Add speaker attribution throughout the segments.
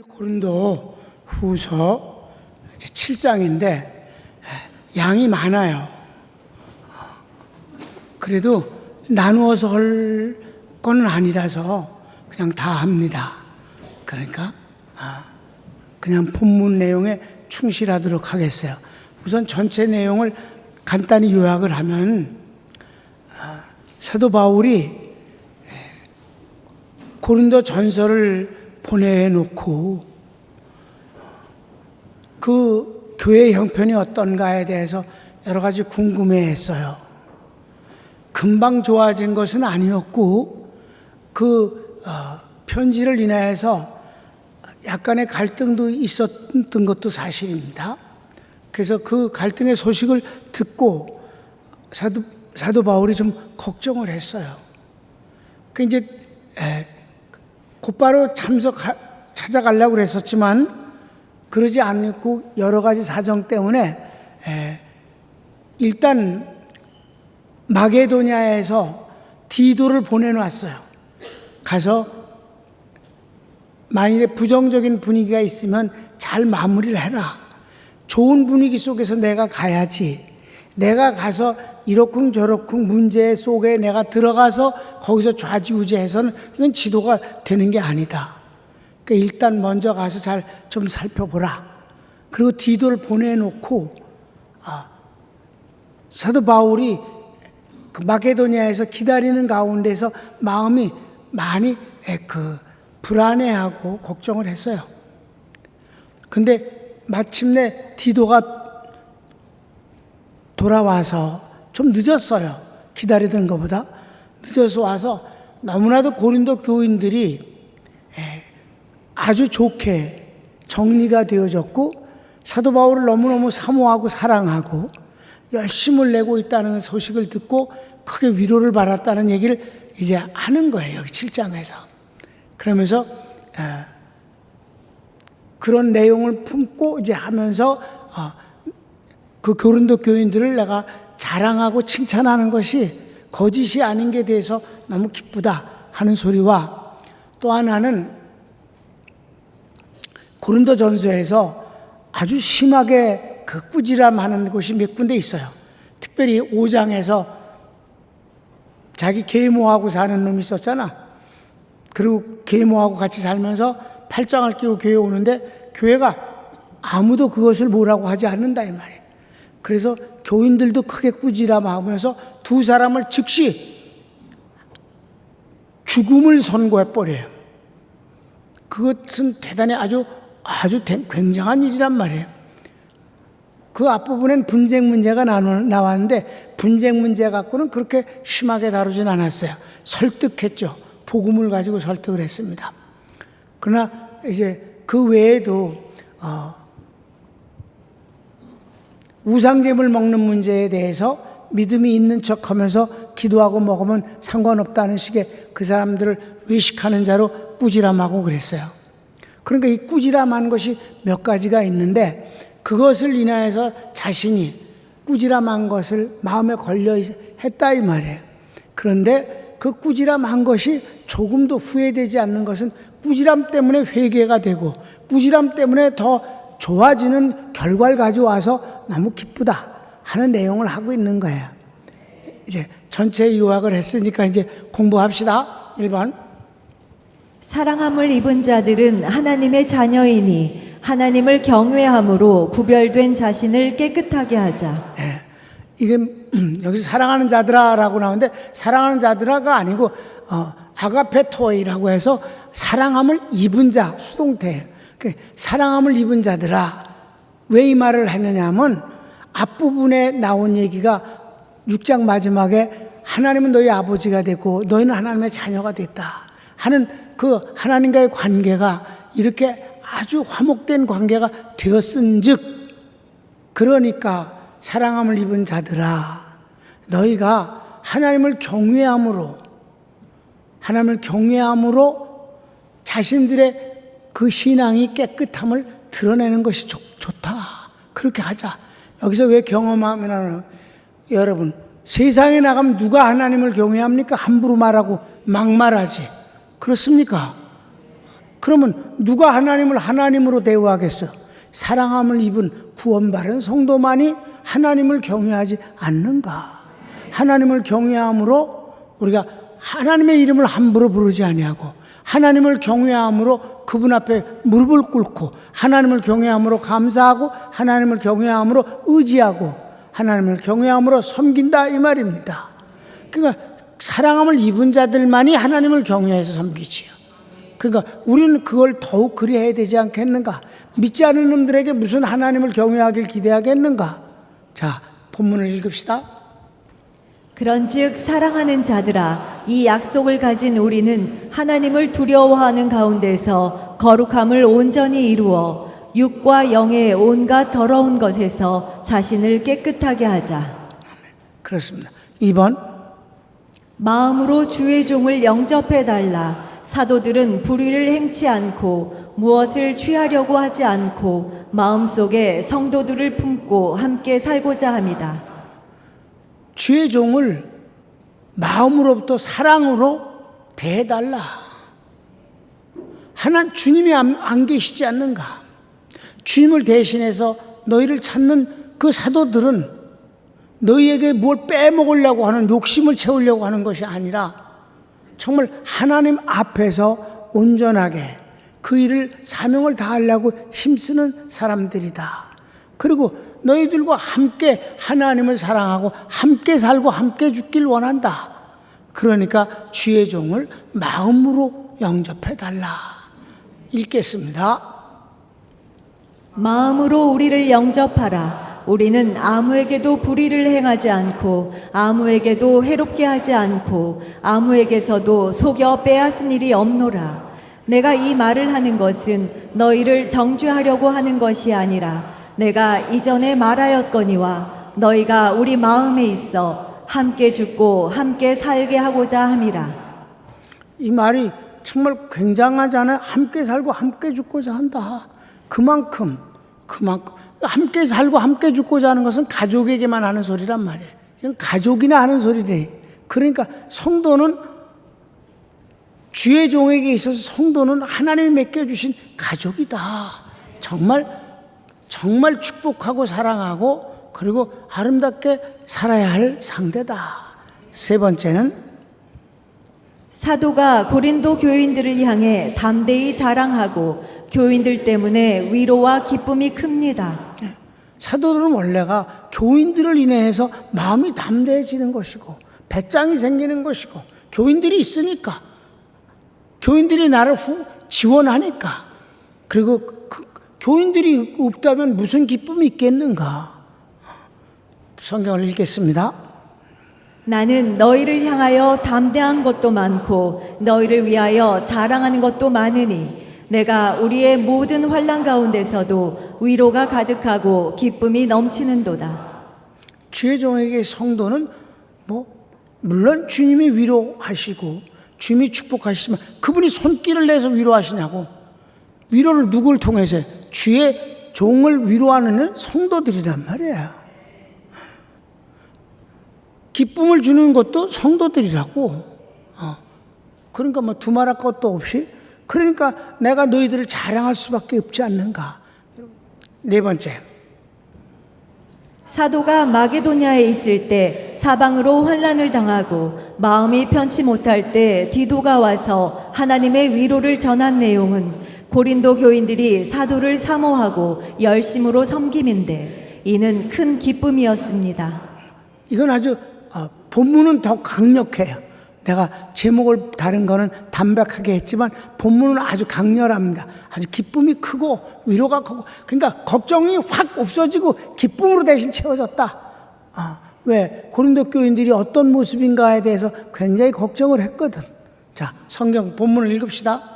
Speaker 1: 고린도 후서 7장인데 양이 많아요. 그래도 나누어서 할 건 아니라서 그냥 다 합니다. 그러니까 그냥 본문 내용에 충실하도록 하겠어요. 우선 전체 내용을 간단히 요약을 하면 사도 바울이 고린도 전서를 보내놓고 그 교회 형편이 어떤가에 대해서 여러 가지 궁금해했어요. 금방 좋아진 것은 아니었고 그 편지를 인하여서 약간의 갈등도 있었던 것도 사실입니다. 그래서 그 갈등의 소식을 듣고 사도 바울이 좀 걱정을 했어요. 그 이제 곧바로 찾아가려고 그랬었지만 그러지 않고 여러 가지 사정 때문에 일단 마게도냐에서 디도를 보내놨어요. 가서 만일에 부정적인 분위기가 있으면 잘 마무리를 해라. 좋은 분위기 속에서 내가 가야지. 내가 가서 이러쿵 저러쿵 문제 속에 내가 들어가서 거기서 좌지우지해서는 이건 지도가 되는 게 아니다. 그러니까 일단 먼저 가서 잘 좀 살펴보라. 그리고 디도를 보내놓고 사도 바울이 그 마게도냐에서 기다리는 가운데서 마음이 많이 불안해하고 걱정을 했어요. 근데 마침내 디도가 돌아와서 좀 늦었어요. 기다리던 것보다 늦어서 와서 너무나도 고린도 교인들이 아주 좋게 정리가 되어졌고 사도 바울을 너무너무 사모하고 사랑하고 열심을 내고 있다는 소식을 듣고 크게 위로를 받았다는 얘기를 이제 하는 거예요. 여기 7장에서. 그러면서 그런 내용을 품고 이제 하면서 그 고린도 교인들을 내가 자랑하고 칭찬하는 것이 거짓이 아닌 게 대해서 너무 기쁘다 하는 소리와 또 하나는 고린도 전서에서 아주 심하게 그 꾸지람하는 곳이 몇 군데 있어요. 특별히 5장에서 자기 계모하고 사는 놈이 있었잖아. 그리고 계모하고 같이 살면서 팔짱을 끼고 교회 오는데 교회가 아무도 그것을 뭐라고 하지 않는다 이 말이에요. 그래서 교인들도 크게 꾸지람하면서 두 사람을 즉시 죽음을 선고해버려요. 그것은 대단히 아주 굉장한 일이란 말이에요. 그 앞부분엔 분쟁 문제가 나왔는데 분쟁 문제 갖고는 그렇게 심하게 다루진 않았어요. 설득했죠. 복음을 가지고 설득을 했습니다. 그러나 이제 그 외에도 우상제물 먹는 문제에 대해서 믿음이 있는 척하면서 기도하고 먹으면 상관없다는 식의 그 사람들을 외식하는 자로 꾸지람하고 그랬어요. 그러니까 이 꾸지람한 것이 몇 가지가 있는데 그것을 인하여서 자신이 꾸지람한 것을 마음에 걸려 했다 이 말이에요. 그런데 그 꾸지람한 것이 조금도 후회되지 않는 것은 꾸지람 때문에 회개가 되고 꾸지람 때문에 더 좋아지는 결과를 가져와서 너무 기쁘다 하는 내용을 하고 있는 거예요. 이제 전체 요약을 했으니까 이제 공부합시다. 1번.
Speaker 2: 사랑함을 입은 자들은 하나님의 자녀이니 하나님을 경외함으로 구별된 자신을 깨끗하게 하자.
Speaker 1: 이게 여기서 사랑하는 자들아라고 나오는데 사랑하는 자들아가 아니고 아가페토이라고 해서 사랑함을 입은 자 수동태예요. 사랑함을 입은 자들아. 왜 이 말을 했느냐 하면 앞부분에 나온 얘기가 6장 마지막에 하나님은 너희 아버지가 되고 너희는 하나님의 자녀가 됐다 하는 그 하나님과의 관계가 이렇게 아주 화목된 관계가 되었은즉 그러니까 사랑함을 입은 자들아 너희가 하나님을 경외함으로 자신들의 그 신앙이 깨끗함을 드러내는 것이 좋다. 그렇게 하자. 여기서 왜 경험하면 여러분 세상에 나가면 누가 하나님을 경외합니까? 함부로 말하고 막말하지. 그렇습니까? 그러면 누가 하나님을 하나님으로 대우하겠어? 사랑함을 입은 구원받은 성도만이 하나님을 경외하지 않는가? 하나님을 경외함으로 우리가 하나님의 이름을 함부로 부르지 아니하고, 하나님을 경외함으로 그분 앞에 무릎을 꿇고, 하나님을 경외함으로 감사하고, 하나님을 경외함으로 의지하고, 하나님을 경외함으로 섬긴다, 이 말입니다. 그러니까 사랑함을 입은 자들만이 하나님을 경외해서 섬기지요. 그러니까 우리는 그걸 더욱 그리해야 되지 않겠는가? 믿지 않은 놈들에게 무슨 하나님을 경외하길 기대하겠는가? 자, 본문을 읽읍시다.
Speaker 2: 그런즉 사랑하는 자들아, 이 약속을 가진 우리는 하나님을 두려워하는 가운데서 거룩함을 온전히 이루어 육과 영의 온갖 더러운 것에서 자신을 깨끗하게 하자.
Speaker 1: 그렇습니다. 2번,
Speaker 2: 마음으로 주의 종을 영접해달라. 사도들은 불의를 행치 않고 무엇을 취하려고 하지 않고 마음속에 성도들을 품고 함께 살고자 합니다.
Speaker 1: 주의 종을 마음으로부터 사랑으로 대해달라. 주님이 안 계시지 않는가? 주님을 대신해서 너희를 찾는 그 사도들은 너희에게 뭘 빼먹으려고 하는, 욕심을 채우려고 하는 것이 아니라 정말 하나님 앞에서 온전하게 그 일을, 사명을 다하려고 힘쓰는 사람들이다. 그리고 너희들과 함께 하나님을 사랑하고 함께 살고 함께 죽길 원한다. 그러니까 주의 종을 마음으로 영접해달라. 읽겠습니다.
Speaker 2: 마음으로 우리를 영접하라. 우리는 아무에게도 불의를 행하지 않고 아무에게도 해롭게 하지 않고 아무에게서도 속여 빼앗은 일이 없노라. 내가 이 말을 하는 것은 너희를 정죄하려고 하는 것이 아니라 내가 이전에 말하였거니와 너희가 우리 마음에 있어 함께 죽고 함께 살게 하고자 함이라.
Speaker 1: 이 말이 정말 굉장하잖아요. 함께 살고 함께 죽고자 한다. 그만큼 함께 살고 함께 죽고자 하는 것은 가족에게만 하는 소리란 말이에요. 이건 가족이나 하는 소리래. 그러니까 성도는, 주의 종에게 있어서 성도는 하나님이 맡겨주신 가족이다. 정말 축복하고 사랑하고 그리고 아름답게 살아야 할 상대다. 세 번째는
Speaker 2: 사도가 고린도 교인들을 향해 담대히 자랑하고 교인들 때문에 위로와 기쁨이 큽니다.
Speaker 1: 사도들은 원래가 교인들을 인해서 마음이 담대해지는 것이고 배짱이 생기는 것이고, 교인들이 있으니까, 교인들이 나를 지원하니까, 그리고 교인들이 없다면 무슨 기쁨이 있겠는가? 성경을 읽겠습니다.
Speaker 2: 나는 너희를 향하여 담대한 것도 많고 너희를 위하여 자랑하는 것도 많으니 내가 우리의 모든 환난 가운데서도 위로가 가득하고 기쁨이 넘치는도다.
Speaker 1: 주의 종에게 성도는 물론 주님이 위로하시고 주님이 축복하시지만 그분이 손길을 내서 위로하시냐고. 위로를 누구를 통해서 해요? 주의 종을 위로하는 성도들이란 말이에요. 기쁨을 주는 것도 성도들이라고. 그러니까 두말할 것도 없이, 그러니까 내가 너희들을 자랑할 수밖에 없지 않는가. 네 번째,
Speaker 2: 사도가 마게도냐에 있을 때 사방으로 환난을 당하고 마음이 편치 못할 때 디도가 와서 하나님의 위로를 전한 내용은 고린도 교인들이 사도를 사모하고 열심으로 섬김인데 이는 큰 기쁨이었습니다.
Speaker 1: 이건 아주 본문은 더 강력해요. 내가 제목을 다른 거는 담백하게 했지만 본문은 아주 강렬합니다. 아주 기쁨이 크고 위로가 크고, 그러니까 걱정이 확 없어지고 기쁨으로 대신 채워졌다. 왜? 고린도 교인들이 어떤 모습인가에 대해서 굉장히 걱정을 했거든. 자, 성경 본문을 읽읍시다.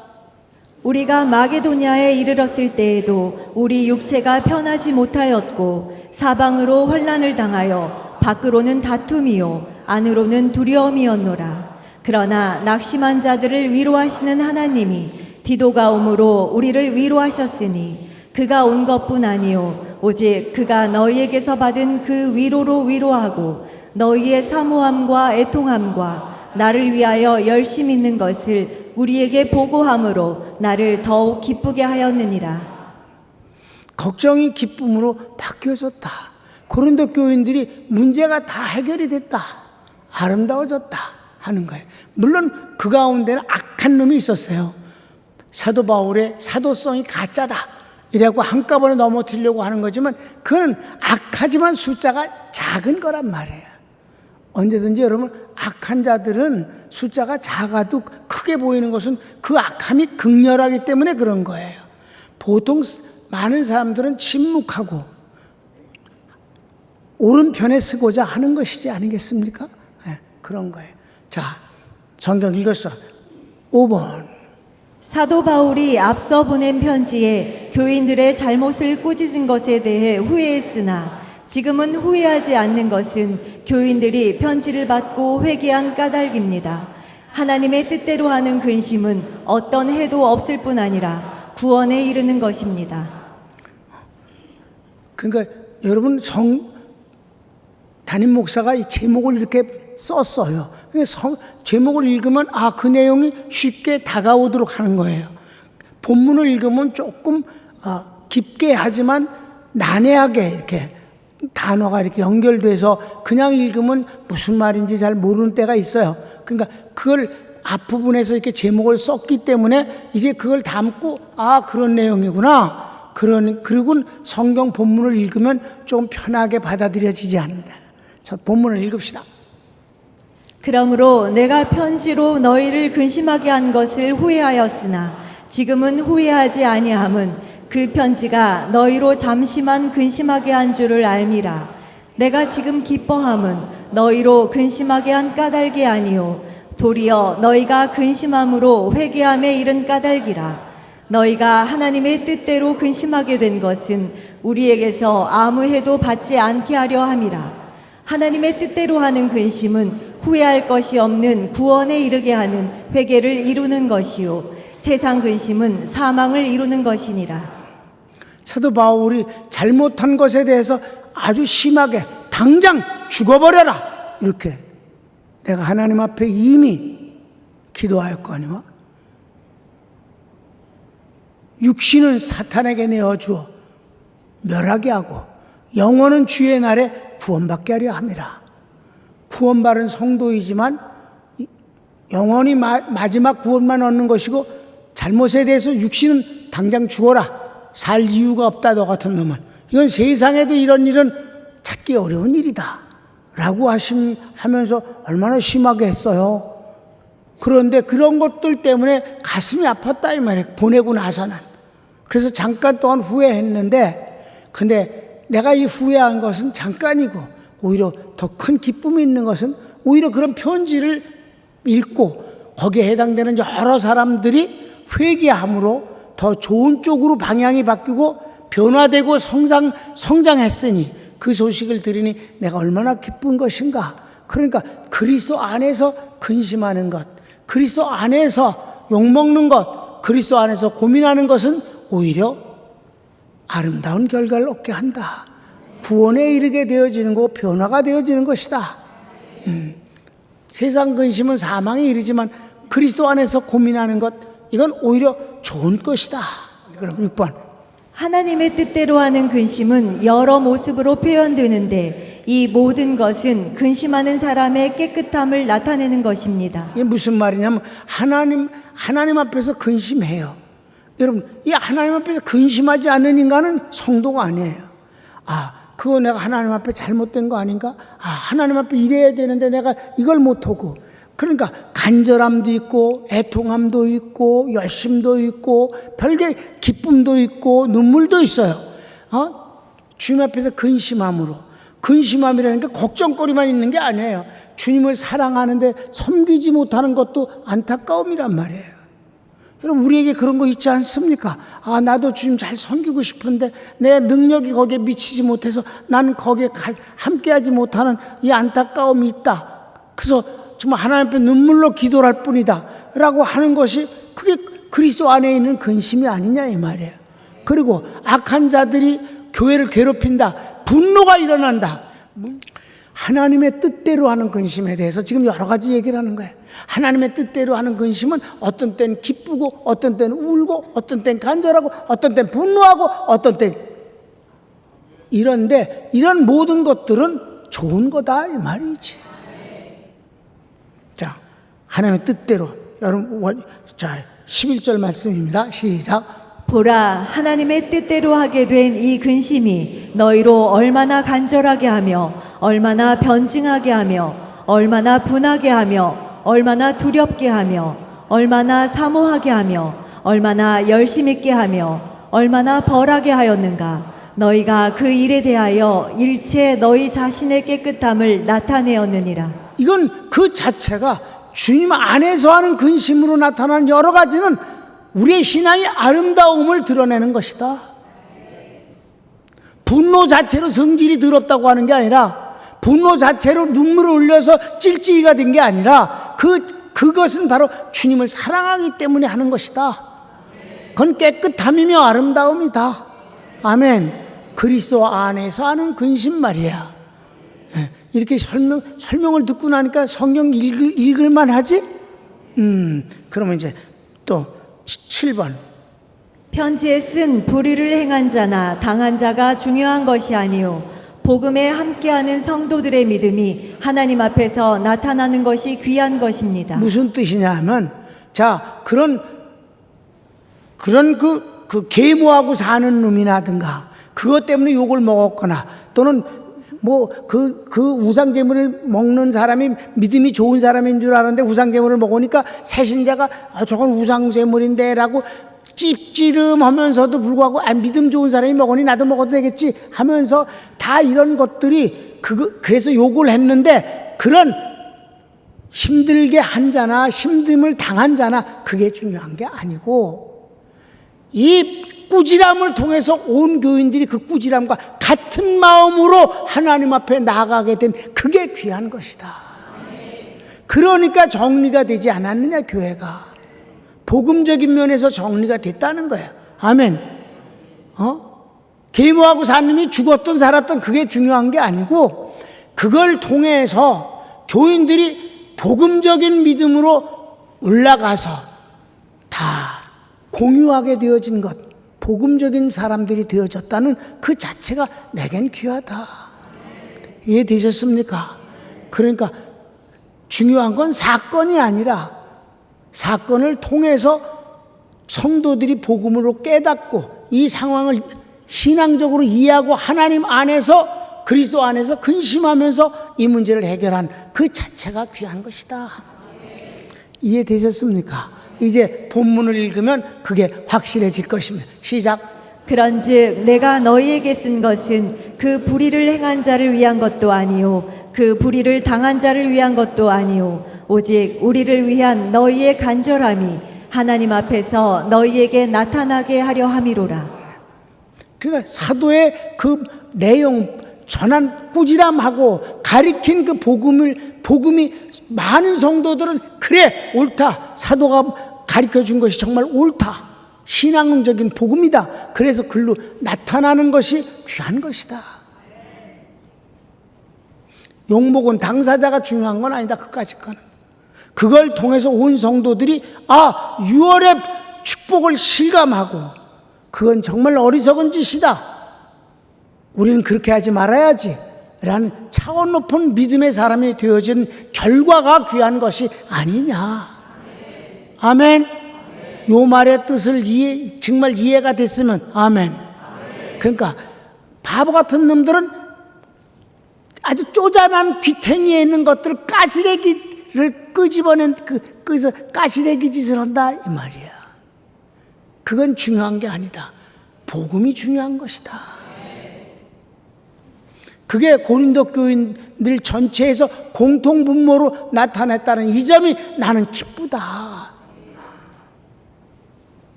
Speaker 2: 우리가 마게도냐에 이르렀을 때에도 우리 육체가 편하지 못하였고 사방으로 환난을 당하여 밖으로는 다툼이요 안으로는 두려움이었노라. 그러나 낙심한 자들을 위로하시는 하나님이 디도가 오므로 우리를 위로하셨으니 그가 온 것뿐 아니요 오직 그가 너희에게서 받은 그 위로로 위로하고 너희의 사모함과 애통함과 나를 위하여 열심 있는 것을 우리에게 보고함으로 나를 더욱 기쁘게 하였느니라.
Speaker 1: 걱정이 기쁨으로 바뀌어졌다. 고린도 교인들이 문제가 다 해결이 됐다. 아름다워졌다 하는 거예요. 물론 그 가운데는 악한 놈이 있었어요. 사도 바울의 사도성이 가짜다 이라고 한꺼번에 넘어뜨리려고 하는 거지만 그건 악하지만 숫자가 작은 거란 말이에요. 언제든지 여러분 악한 자들은 숫자가 작아도 크게 보이는 것은 그 악함이 극렬하기 때문에 그런 거예요. 보통 많은 사람들은 침묵하고 오른편에 서고자 하는 것이지 아니겠습니까? 네, 그런 거예요. 자, 성경 읽었어. 5번.
Speaker 2: 사도 바울이 앞서 보낸 편지에 교인들의 잘못을 꾸짖은 것에 대해 후회했으나 지금은 후회하지 않는 것은 교인들이 편지를 받고 회개한 까닭입니다. 하나님의 뜻대로 하는 근심은 어떤 해도 없을 뿐 아니라 구원에 이르는 것입니다.
Speaker 1: 그러니까 여러분 담임 목사가 이 제목을 이렇게 썼어요. 제목을 읽으면 그 내용이 쉽게 다가오도록 하는 거예요. 본문을 읽으면 조금 깊게 하지만 난해하게 이렇게 단어가 이렇게 연결돼서 그냥 읽으면 무슨 말인지 잘 모르는 때가 있어요. 그러니까 그걸 앞부분에서 이렇게 제목을 썼기 때문에 이제 그걸 담고 그런 내용이구나. 그리고 성경 본문을 읽으면 좀 편하게 받아들여지지 않는다. 자, 본문을 읽읍시다.
Speaker 2: 그러므로 내가 편지로 너희를 근심하게 한 것을 후회하였으나 지금은 후회하지 아니함은 그 편지가 너희로 잠시만 근심하게 한 줄을 알미라. 내가 지금 기뻐함은 너희로 근심하게 한 까닭이 아니요 도리어 너희가 근심함으로 회개함에 이른 까닭이라. 너희가 하나님의 뜻대로 근심하게 된 것은 우리에게서 아무 해도 받지 않게 하려 함이라. 하나님의 뜻대로 하는 근심은 후회할 것이 없는 구원에 이르게 하는 회개를 이루는 것이요 세상 근심은 사망을 이루는 것이니라.
Speaker 1: 사도 바울이 잘못한 것에 대해서 아주 심하게 당장 죽어버려라 이렇게 내가 하나님 앞에 이미 기도하였거니와 육신은 사탄에게 내어주어 멸하게 하고 영혼은 주의 날에 구원받게 하려 함이라. 구원받은 성도이지만 영원히 마지막 구원만 얻는 것이고 잘못에 대해서 육신은 당장 죽어라. 살 이유가 없다 너 같은 놈은. 이건 세상에도 이런 일은 찾기 어려운 일이다 라고 하면서 얼마나 심하게 했어요. 그런데 그런 것들 때문에 가슴이 아팠다 이 말이에요. 보내고 나서는. 그래서 잠깐 동안 후회했는데 근데 내가 이 후회한 것은 잠깐이고 오히려 더 큰 기쁨이 있는 것은 오히려 그런 편지를 읽고 거기에 해당되는 여러 사람들이 회개함으로 더 좋은 쪽으로 방향이 바뀌고 변화되고 성장했으니 그 소식을 들으니 내가 얼마나 기쁜 것인가. 그러니까 그리스도 안에서 근심하는 것, 그리스도 안에서 욕먹는 것, 그리스도 안에서 고민하는 것은 오히려 아름다운 결과를 얻게 한다. 구원에 이르게 되어지는 거, 변화가 되어지는 것이다. 세상 근심은 사망에 이르지만 그리스도 안에서 고민하는 것, 이건 오히려 좋은 것이다. 그럼 6번.
Speaker 2: 하나님의 뜻대로 하는 근심은 여러 모습으로 표현되는데 이 모든 것은 근심하는 사람의 깨끗함을 나타내는 것입니다.
Speaker 1: 이게 무슨 말이냐면 하나님 앞에서 근심해요. 여러분, 이 하나님 앞에서 근심하지 않는 인간은 성도가 아니에요. 그거 내가 하나님 앞에 잘못된 거 아닌가? 하나님 앞에 이래야 되는데 내가 이걸 못하고. 그러니까 간절함도 있고 애통함도 있고 열심도 있고 별개 기쁨도 있고 눈물도 있어요. 주님 앞에서 근심함이라는 게 걱정거리만 있는 게 아니에요. 주님을 사랑하는데 섬기지 못하는 것도 안타까움이란 말이에요. 여러분, 우리에게 그런 거 있지 않습니까? 나도 주님 잘 섬기고 싶은데 내 능력이 거기에 미치지 못해서 나는 거기에 함께하지 못하는 이 안타까움이 있다. 그래서 정말 하나님 앞에 눈물로 기도를 할 뿐이다 라고 하는 것이 그게 그리스도 안에 있는 근심이 아니냐 이 말이에요. 그리고 악한 자들이 교회를 괴롭힌다, 분노가 일어난다. 하나님의 뜻대로 하는 근심에 대해서 지금 여러 가지 얘기를 하는 거예요. 하나님의 뜻대로 하는 근심은 어떤 때는 기쁘고 어떤 때는 울고 어떤 때는 간절하고 어떤 때는 분노하고 어떤 때는 이런데 이런 모든 것들은 좋은 거다 이 말이지. 자, 하나님의 뜻대로 여러분 자 11절 말씀입니다. 시작.
Speaker 2: 보라, 하나님의 뜻대로 하게 된 이 근심이 너희로 얼마나 간절하게 하며 얼마나 변증하게 하며 얼마나 분하게 하며 얼마나 두렵게 하며 얼마나 사모하게 하며 얼마나 열심 있게 하며 얼마나 벌하게 하였는가. 너희가 그 일에 대하여 일체 너희 자신의 깨끗함을 나타내었느니라.
Speaker 1: 이건 그 자체가 주님 안에서 하는 근심으로 나타나는 여러 가지는 우리의 신앙의 아름다움을 드러내는 것이다. 분노 자체로 성질이 더럽다고 하는 게 아니라, 분노 자체로 눈물을 흘려서 찔찔이가 된 게 아니라, 그것은 바로 주님을 사랑하기 때문에 하는 것이다. 그건 깨끗함이며 아름다움이다. 아멘. 그리스도 안에서 하는 근심 말이야. 이렇게 설명을 듣고 나니까 성경 읽을만 하지? 그러면 이제 또 7번.
Speaker 2: 편지에 쓴 불의를 행한 자나 당한 자가 중요한 것이 아니요 복음에 함께하는 성도들의 믿음이 하나님 앞에서 나타나는 것이 귀한 것입니다.
Speaker 1: 무슨 뜻이냐 하면, 자, 그런 그 계모하고 사는 놈이라든가 그것 때문에 욕을 먹었거나 또는 그 우상제물을 먹는 사람이 믿음이 좋은 사람인 줄 알았는데 우상제물을 먹으니까 새신자가 저건 우상제물인데 라고 찝찝하면서도 불구하고 믿음 좋은 사람이 먹으니 나도 먹어도 되겠지 하면서 다 이런 것들이 그래서 욕을 했는데, 그런 힘들게 한 자나 힘듦을 당한 자나 그게 중요한 게 아니고, 이 꾸지람을 통해서 온 교인들이 그 꾸지람과 같은 마음으로 하나님 앞에 나아가게 된 그게 귀한 것이다. 그러니까 정리가 되지 않았느냐, 교회가. 복음적인 면에서 정리가 됐다는 거야. 아멘. 계모하고 산 놈이 죽었든 살았든 그게 중요한 게 아니고, 그걸 통해서 교인들이 복음적인 믿음으로 올라가서 다 공유하게 되어진 것, 복음적인 사람들이 되어졌다는 그 자체가 내겐 귀하다. 이해되셨습니까? 그러니까 중요한 건 사건이 아니라 사건을 통해서 성도들이 복음으로 깨닫고 이 상황을 신앙적으로 이해하고 하나님 안에서, 그리스도 안에서 근심하면서 이 문제를 해결한 그 자체가 귀한 것이다. 이해되셨습니까? 이제 본문을 읽으면 그게 확실해질 것입니다. 시작.
Speaker 2: 그런즉 내가 너희에게 쓴 것은 그 불의를 행한 자를 위한 것도 아니요 그 불의를 당한 자를 위한 것도 아니요 오직 우리를 위한 너희의 간절함이 하나님 앞에서 너희에게 나타나게 하려 함이로라.
Speaker 1: 그러니까 사도의 그 내용, 전한 꾸지람하고 가리킨 그 복음이 많은 성도들은 그래 옳다, 사도가 가르쳐 준 것이 정말 옳다, 신앙적인 복음이다, 그래서 글로 나타나는 것이 귀한 것이다. 욕먹은 당사자가 중요한 건 아니다. 그까짓 거는 그걸 통해서 온 성도들이 6월의 축복을 실감하고, 그건 정말 어리석은 짓이다, 우리는 그렇게 하지 말아야지 라는 차원 높은 믿음의 사람이 되어진 결과가 귀한 것이 아니냐. 아멘. 요 말의 뜻을 정말 이해가 됐으면 아멘. 그러니까 바보 같은 놈들은 아주 쪼잔한 귀탱이에 있는 것들을 가시래기를 끄집어낸 그래서 가시래기 짓을 한다 이 말이야. 그건 중요한 게 아니다. 복음이 중요한 것이다. 그게 고린도 교인들 전체에서 공통 분모로 나타냈다는 이 점이 나는 기쁘다.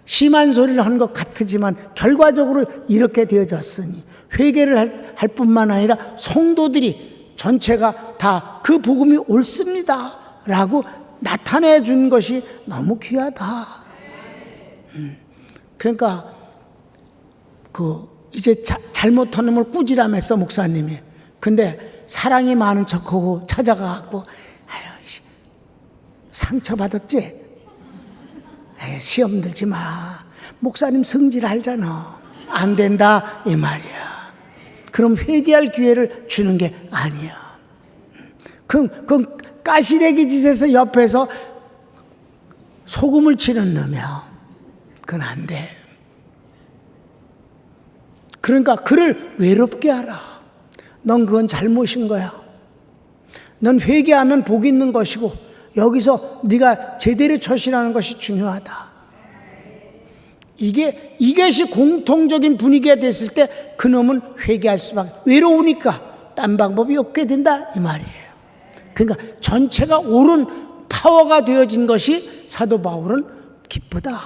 Speaker 1: 심한 소리를 한 것 같지만 결과적으로 이렇게 되어졌으니 회개를 할 뿐만 아니라 성도들이 전체가 다 그 복음이 옳습니다 라고 나타내 준 것이 너무 귀하다. 그러니까 이제 잘못한 놈을 꾸지람했어 목사님이. 근데 사랑이 많은 척하고 찾아가갖고 아유 상처받았지? 에이, 시험 들지 마. 목사님 성질 알잖아. 안 된다 이 말이야. 그럼 회개할 기회를 주는 게 아니야. 그 까시래기 짓에서 옆에서 소금을 치는 놈이야. 그건 안 돼. 그러니까 그를 외롭게 하라. 넌 그건 잘못인 거야. 넌 회개하면 복 있는 것이고 여기서 네가 제대로 처신하는 것이 중요하다. 이것이 공통적인 분위기가 됐을 때 그놈은 회개할 수밖에, 외로우니까 딴 방법이 없게 된다 이 말이에요. 그러니까 전체가 옳은 파워가 되어진 것이 사도 바울은 기쁘다.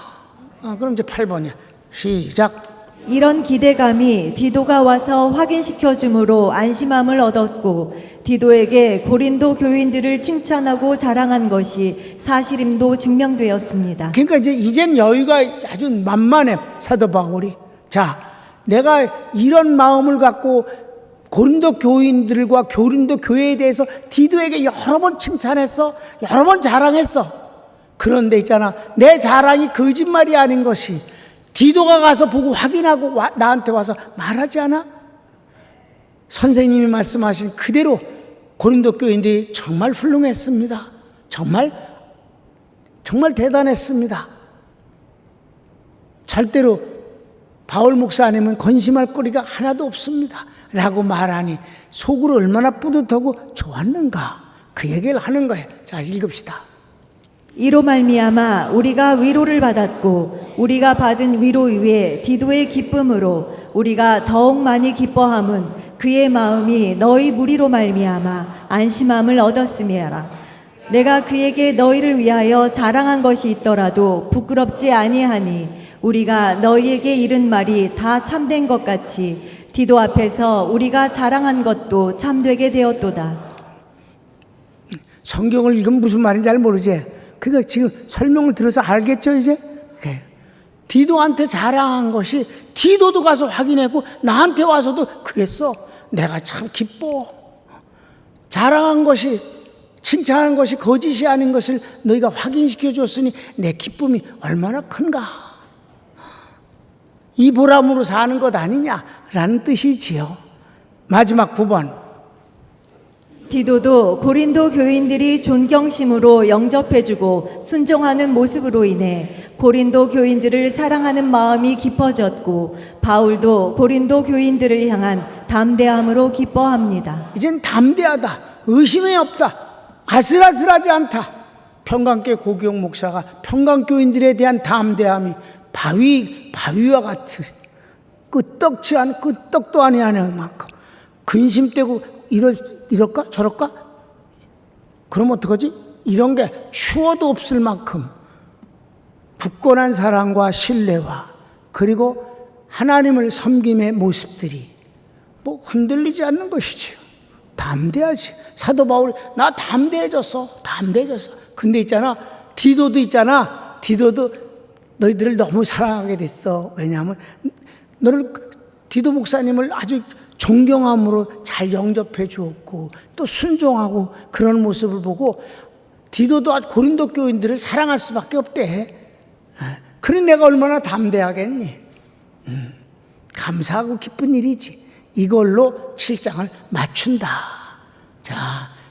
Speaker 1: 그럼 이제 8번이야. 시작.
Speaker 2: 이런 기대감이 디도가 와서 확인시켜 주므로 안심함을 얻었고 디도에게 고린도 교인들을 칭찬하고 자랑한 것이 사실임도 증명되었습니다.
Speaker 1: 그러니까 이젠 여유가 아주 만만해 사도 바울이. 자, 내가 이런 마음을 갖고 고린도 교인들과 고린도 교회에 대해서 디도에게 여러 번 칭찬했어, 여러 번 자랑했어. 그런데 있잖아, 내 자랑이 거짓말이 아닌 것이 디도가 가서 보고 확인하고 나한테 와서 말하지 않아? 선생님이 말씀하신 그대로 고린도 교인들이 정말 훌륭했습니다. 정말 대단했습니다. 절대로 바울 목사님은 건심할 거리가 하나도 없습니다 라고 말하니 속으로 얼마나 뿌듯하고 좋았는가, 그 얘기를 하는 거예요. 자, 읽읍시다.
Speaker 2: 이로 말미암아 우리가 위로를 받았고 우리가 받은 위로 위에 디도의 기쁨으로 우리가 더욱 많이 기뻐함은 그의 마음이 너희 무리로 말미암아 안심함을 얻었음이라. 내가 그에게 너희를 위하여 자랑한 것이 있더라도 부끄럽지 아니하니 우리가 너희에게 이른 말이 다 참된 것 같이 디도 앞에서 우리가 자랑한 것도 참되게 되었도다.
Speaker 1: 성경을 읽으면 무슨 말인지 잘 모르지? 그러니까 지금 설명을 들어서 알겠죠 이제? 디도한테 자랑한 것이 디도도 가서 확인했고 나한테 와서도 그랬어. 내가 참 기뻐. 자랑한 것이, 칭찬한 것이 거짓이 아닌 것을 너희가 확인시켜 줬으니 내 기쁨이 얼마나 큰가. 이 보람으로 사는 것 아니냐라는 뜻이지요. 마지막 9번.
Speaker 2: 디도도 고린도 교인들이 존경심으로 영접해주고 순종하는 모습으로 인해 고린도 교인들을 사랑하는 마음이 깊어졌고 바울도 고린도 교인들을 향한 담대함으로 기뻐합니다.
Speaker 1: 이젠 담대하다. 의심이 없다. 아슬아슬하지 않다. 평강교회 고기용 목사가 평강교인들에 대한 담대함이 바위와 같은 끄떡도 아니하는 만큼 근심되고 이럴까 저럴까? 그럼 어떡하지? 이런 게 추워도 없을 만큼 굳건한 사랑과 신뢰와 그리고 하나님을 섬김의 모습들이 뭐 흔들리지 않는 것이지요. 담대하지. 사도 바울이 나 담대해졌어. 근데 있잖아, 디도도 너희들을 너무 사랑하게 됐어. 왜냐하면 너를, 디도 목사님을 아주 존경함으로 잘 영접해 주었고 또 순종하고 그런 모습을 보고 디도도 고린도 교인들을 사랑할 수밖에 없대. 그래 내가 얼마나 담대하겠니? 감사하고 기쁜 일이지. 이걸로 7장을 맞춘다. 자,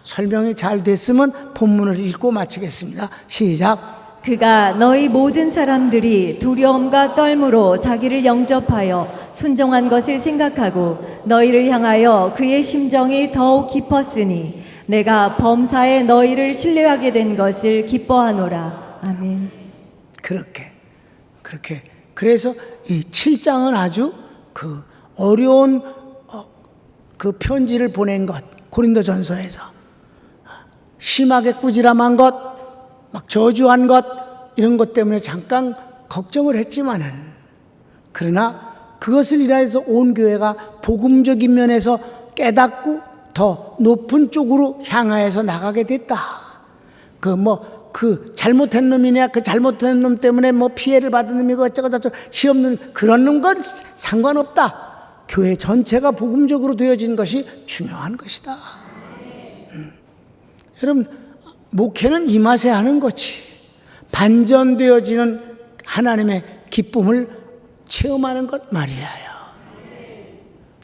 Speaker 1: 설명이 잘 됐으면 본문을 읽고 마치겠습니다. 시작.
Speaker 2: 그가 너희 모든 사람들이 두려움과 떨므로 자기를 영접하여 순종한 것을 생각하고 너희를 향하여 그의 심정이 더욱 깊었으니 내가 범사에 너희를 신뢰하게 된 것을 기뻐하노라. 아멘.
Speaker 1: 그렇게. 그래서 이 7장은 아주 그 어려운 그 편지를 보낸 것, 고린도전서에서 심하게 꾸지람한 것, 막 저주한 것, 이런 것 때문에 잠깐 걱정을 했지만은, 그러나 그것을 인하여서 온 교회가 복음적인 면에서 깨닫고 더 높은 쪽으로 향하여서 나가게 됐다. 그 잘못한 놈이냐, 그 잘못한 놈 때문에 뭐 피해를 받은 놈이고 어쩌고저쩌고 시험는 그런 놈과 상관없다. 교회 전체가 복음적으로 되어진 것이 중요한 것이다. 여러분, 목회는 이 맛에 하는 거지. 반전되어지는 하나님의 기쁨을 체험하는 것 말이에요.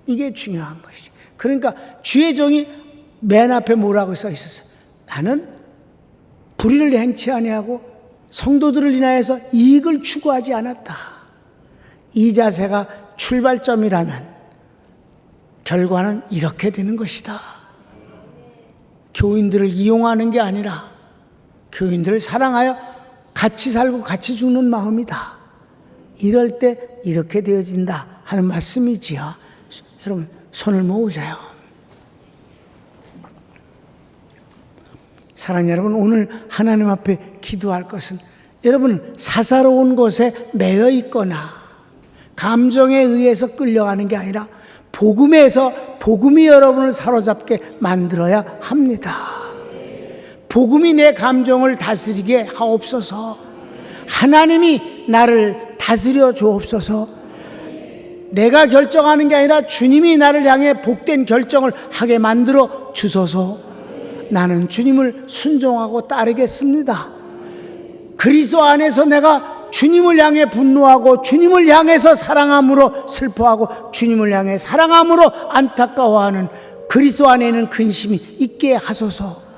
Speaker 1: 이게 중요한 것이지. 그러니까 주의 종이 맨 앞에 뭐라고 써 있었어요? 나는 불의를 행치 아니하고 성도들을 인하여서 이익을 추구하지 않았다. 이 자세가 출발점이라면 결과는 이렇게 되는 것이다. 교인들을 이용하는 게 아니라 교인들을 사랑하여 같이 살고 같이 죽는 마음이다. 이럴 때 이렇게 되어진다 하는 말씀이지요. 여러분, 손을 모으세요. 사랑하는 여러분, 오늘 하나님 앞에 기도할 것은 여러분 사사로운 곳에 매여 있거나 감정에 의해서 끌려가는 게 아니라 복음에서 복음이 여러분을 사로잡게 만들어야 합니다. 복음이 내 감정을 다스리게 하옵소서. 하나님이 나를 다스려 주옵소서. 내가 결정하는 게 아니라 주님이 나를 향해 복된 결정을 하게 만들어 주소서. 나는 주님을 순종하고 따르겠습니다. 그리스도 안에서 내가 주님을 향해 분노하고 주님을 향해서 사랑함으로 슬퍼하고 주님을 향해 사랑함으로 안타까워하는 그리스도 안에는 근심이 있게 하소서.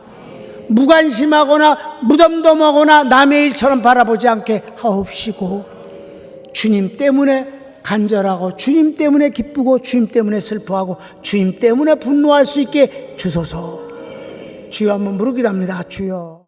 Speaker 1: 무관심하거나 무덤덤하거나 남의 일처럼 바라보지 않게 하옵시고 주님 때문에 간절하고 주님 때문에 기쁘고 주님 때문에 슬퍼하고 주님 때문에 분노할 수 있게 주소서. 주여 한번 부르기도 합니다. 주여.